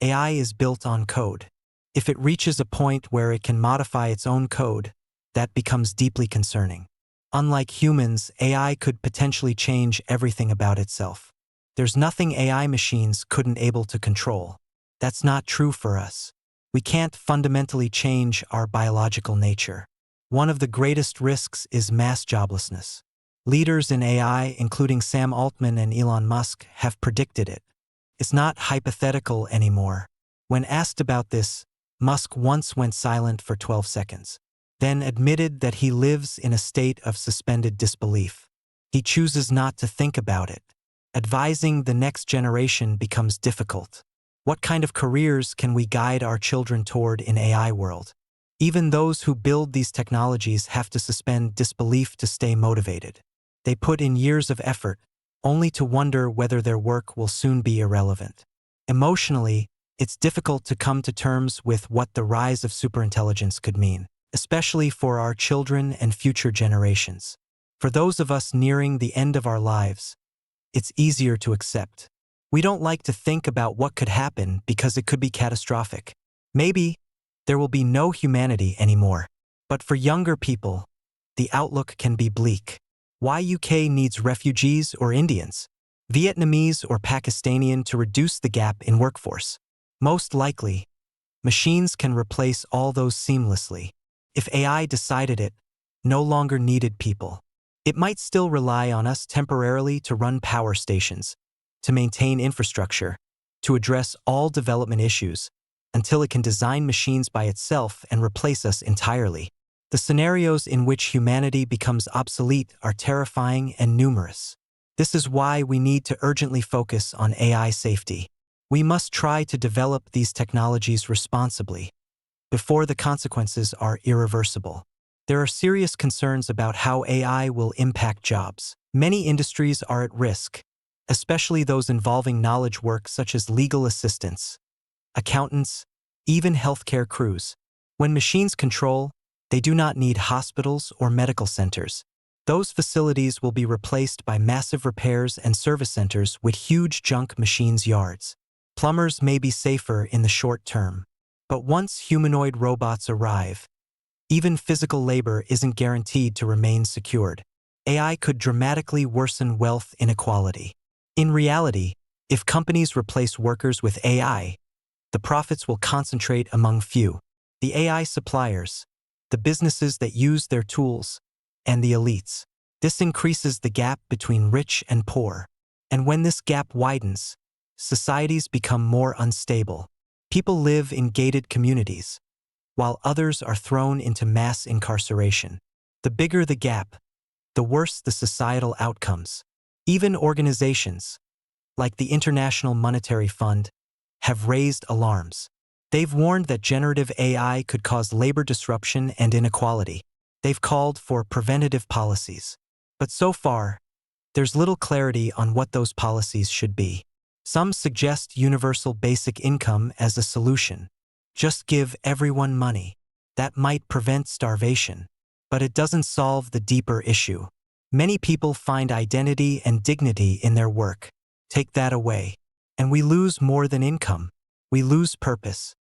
AI is built on code. If it reaches a point where it can modify its own code, that becomes deeply concerning. Unlike humans, AI could potentially change everything about itself. There's nothing AI machines couldn't able to control. That's not true for us. We can't fundamentally change our biological nature. One of the greatest risks is mass joblessness. Leaders in AI, including Sam Altman and Elon Musk, have predicted it. It's not hypothetical anymore. When asked about this, Musk once went silent for 12 seconds, then admitted that he lives in a state of suspended disbelief. He chooses not to think about it. Advising the next generation becomes difficult. What kind of careers can we guide our children toward in AI world? Even those who build these technologies have to suspend disbelief to stay motivated. They put in years of effort, only to wonder whether their work will soon be irrelevant. Emotionally, it's difficult to come to terms with what the rise of superintelligence could mean, especially for our children and future generations. For those of us nearing the end of our lives, it's easier to accept. We don't like to think about what could happen because it could be catastrophic. Maybe there will be no humanity anymore. But for younger people, the outlook can be bleak. Why UK needs refugees or Indians, Vietnamese or Pakistani to reduce the gap in workforce? Most likely, machines can replace all those seamlessly. If AI decided it no longer needed people, it might still rely on us temporarily to run power stations, to maintain infrastructure, to address all development issues, until it can design machines by itself and replace us entirely. The scenarios in which humanity becomes obsolete are terrifying and numerous. This is why we need to urgently focus on AI safety. We must try to develop these technologies responsibly, before the consequences are irreversible. There are serious concerns about how AI will impact jobs. Many industries are at risk, especially those involving knowledge work such as legal assistants, accountants, even healthcare crews. When machines control, they do not need hospitals or medical centers. Those facilities will be replaced by massive repairs and service centers with huge junk machines yards. Plumbers may be safer in the short term, but once humanoid robots arrive, even physical labor isn't guaranteed to remain secured. AI could dramatically worsen wealth inequality. In reality, if companies replace workers with AI, the profits will concentrate among few: the AI suppliers, the businesses that use their tools, and the elites. This increases the gap between rich and poor. And when this gap widens, societies become more unstable. People live in gated communities, while others are thrown into mass incarceration. The bigger the gap, the worse the societal outcomes. Even organizations, like the International Monetary Fund, have raised alarms. They've warned that generative AI could cause labor disruption and inequality. They've called for preventative policies. But so far, there's little clarity on what those policies should be. Some suggest universal basic income as a solution. Just give everyone money. That might prevent starvation. But it doesn't solve the deeper issue. Many people find identity and dignity in their work. Take that away, and we lose more than income. We lose purpose.